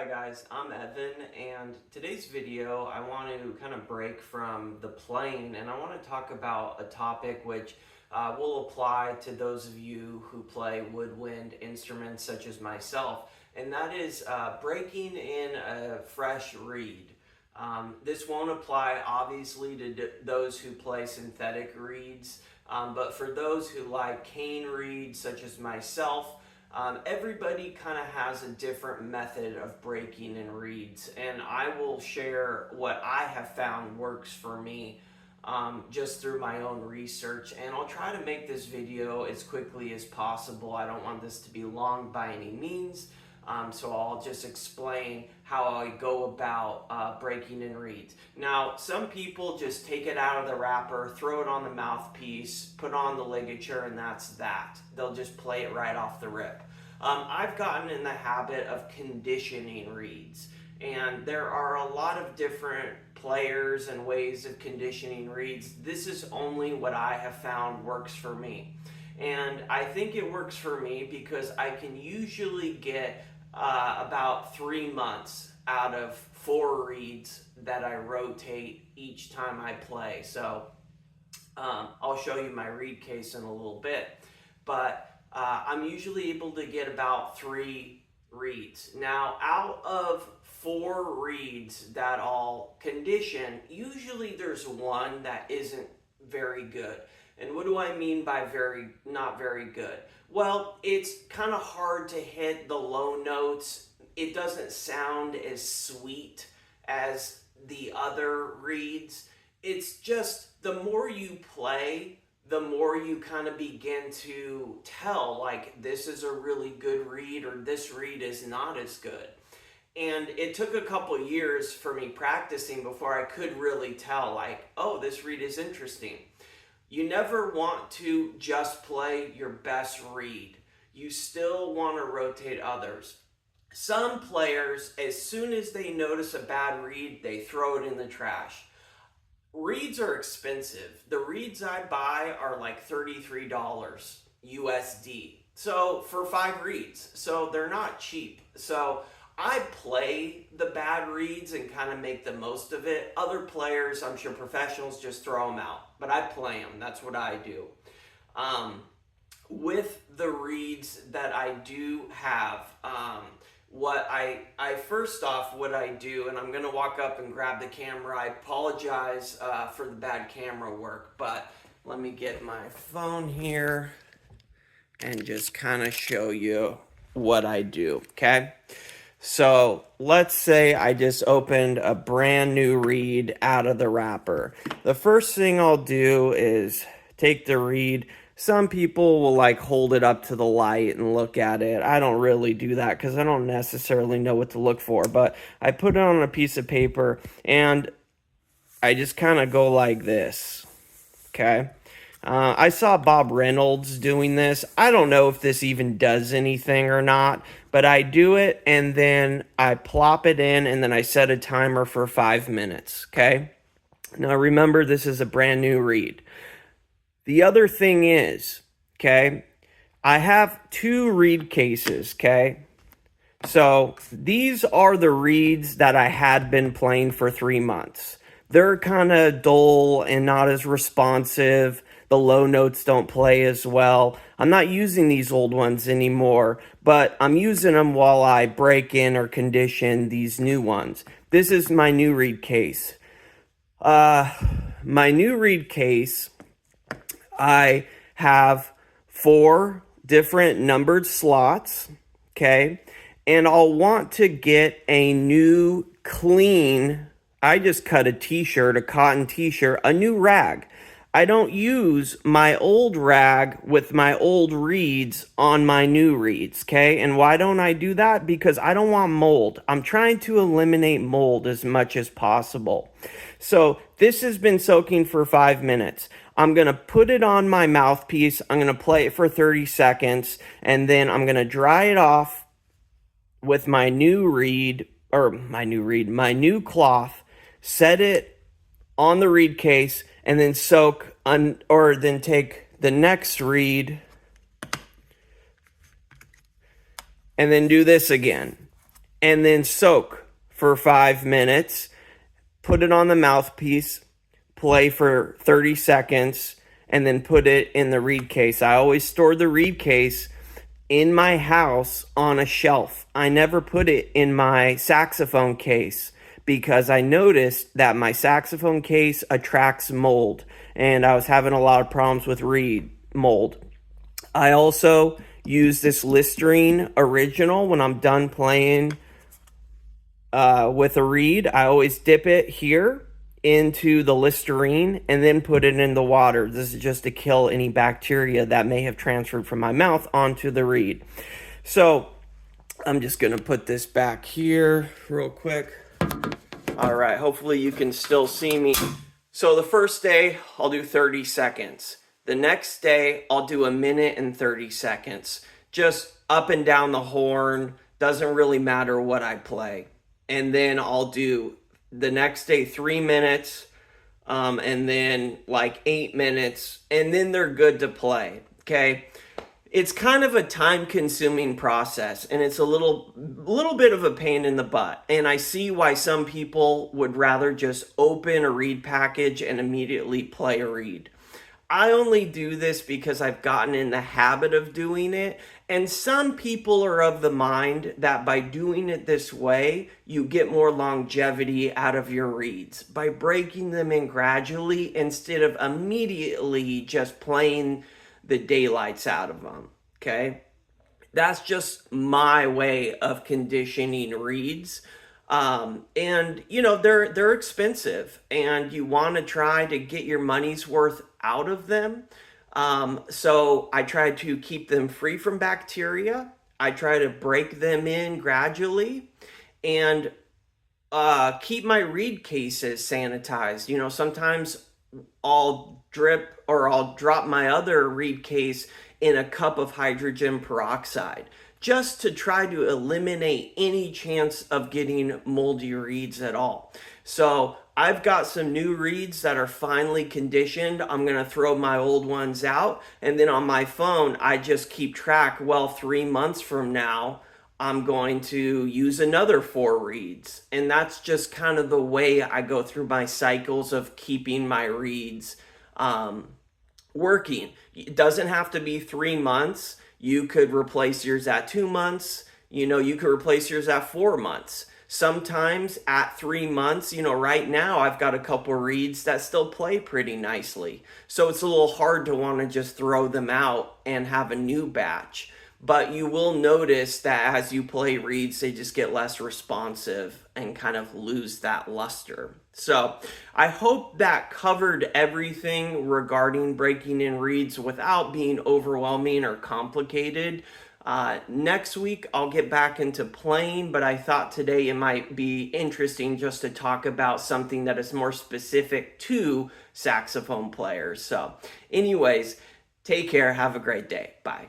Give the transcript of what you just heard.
Hi guys, I'm Evan, and today's video I want to kind of break from the playing, and I want to talk about a topic which will apply to those of you who play woodwind instruments such as myself, and that is breaking in a fresh reed. This won't apply obviously to those who play synthetic reeds, but for those who like cane reeds such as myself, everybody kind of has a different method of breaking in reeds, and I will share what I have found works for me just through my own research, and I'll try to make this video as quickly as possible. I don't want this to be long by any means, so I'll just explain how I go about breaking in reeds. Now, some people just take it out of the wrapper, throw it on the mouthpiece, put on the ligature, and that's that. They'll just play it right off the rip. I've gotten in the habit of conditioning reeds, and there are a lot of different players and ways of conditioning reeds. This is only what I have found works for me. And I think it works for me because I can usually get about 3 months out of 4 reeds that I rotate each time I play. So I'll show you my reed case in a little bit, but I'm usually able to get about 3 reeds. Now, out of 4 reeds that I'll condition, usually there's one that isn't very good. And what do I mean by not very good? Well, it's kind of hard to hit the low notes. It doesn't sound as sweet as the other reeds. It's just the more you play, the more you kind of begin to tell, like, this is a really good reed or this reed is not as good. And it took a couple years for me practicing before I could really tell, like, oh, this reed is interesting. You never want to just play your best reed. You still want to rotate others. Some players, as soon as they notice a bad reed, they throw it in the trash. Reeds are expensive. The reeds I buy are like $33 USD. So for 5 reeds. So they're not cheap. So I play the bad reeds and kind of make the most of it. Other players, I'm sure professionals, just throw them out. But I play them. That's what I do. With the reeds that I do have, what I do, and I'm going to walk up and grab the camera. I apologize for the bad camera work, but let me get my phone here and just kind of show you what I do, okay? So let's say I just opened a brand new reed out of the wrapper. The first thing I'll do is take the reed. Some people will like hold it up to the light and look at it. I don't really do that because I don't necessarily know what to look for. But I put it on a piece of paper and I just kind of go like this, okay? I saw Bob Reynolds doing this. I don't know if this even does anything or not, but I do it and then I plop it in and then I set a timer for 5 minutes, okay? Now remember, this is a brand new reed. The other thing is, okay, I have 2 reed cases, okay? So these are the reeds that I had been playing for 3 months. They're kind of dull and not as responsive. The low notes don't play as well. I'm not using these old ones anymore, but I'm using them while I break in or condition these new ones. This is my new reed case. My new reed case, I have 4 different numbered slots, okay? And I'll want to get a new clean, I just cut a t-shirt, a cotton t-shirt, a new rag. I don't use my old rag with my old reeds on my new reeds, okay? And why don't I do that? Because I don't want mold. I'm trying to eliminate mold as much as possible. So this has been soaking for 5 minutes. I'm going to put it on my mouthpiece. I'm going to play it for 30 seconds, and then I'm going to dry it off with my new reed, my new cloth, set it on the reed case, and then then take the next reed and then do this again. and then soak for 5 minutes, put it on the mouthpiece, play for 30 seconds, and then put it in the reed case. I always store the reed case in my house on a shelf. I never put it in my saxophone case because I noticed that my saxophone case attracts mold, and I was having a lot of problems with reed mold. I also use this Listerine Original when I'm done playing with a reed. I always dip it here into the Listerine and then put it in the water. This is just to kill any bacteria that may have transferred from my mouth onto the reed. So I'm just gonna put this back here real quick. All right, hopefully you can still see me. So the first day, I'll do 30 seconds. The next day, I'll do 1 minute and 30 seconds. Just up and down the horn, doesn't really matter what I play. And then I'll do the next day 3 minutes, and then like 8 minutes, and then they're good to play, okay? It's kind of a time-consuming process, and it's a little bit of a pain in the butt. And I see why some people would rather just open a reed package and immediately play a reed. I only do this because I've gotten in the habit of doing it, and some people are of the mind that by doing it this way, you get more longevity out of your reeds by breaking them in gradually instead of immediately just playing the daylights out of them, okay? That's just my way of conditioning reeds. And you know, they're expensive, and you want to try to get your money's worth out of them. So I try to keep them free from bacteria. I try to break them in gradually, and keep my reed cases sanitized. You know, sometimes I'll drop my other reed case in a cup of hydrogen peroxide just to try to eliminate any chance of getting moldy reeds at all. So I've got some new reeds that are finely conditioned. I'm gonna throw my old ones out, and then on my phone, I just keep track. Well, 3 months from now, I'm going to use another 4 reeds. And that's just kind of the way I go through my cycles of keeping my reeds working. It doesn't have to be 3 months. You could replace yours at 2 months. You know, you could replace yours at 4 months. Sometimes at 3 months, you know, right now I've got a couple reeds that still play pretty nicely. So it's a little hard to want to just throw them out and have a new batch. But you will notice that as you play reeds, they just get less responsive and kind of lose that luster. So I hope that covered everything regarding breaking in reeds without being overwhelming or complicated. Next week, I'll get back into playing, but I thought today it might be interesting just to talk about something that is more specific to saxophone players. So anyways, take care. Have a great day. Bye.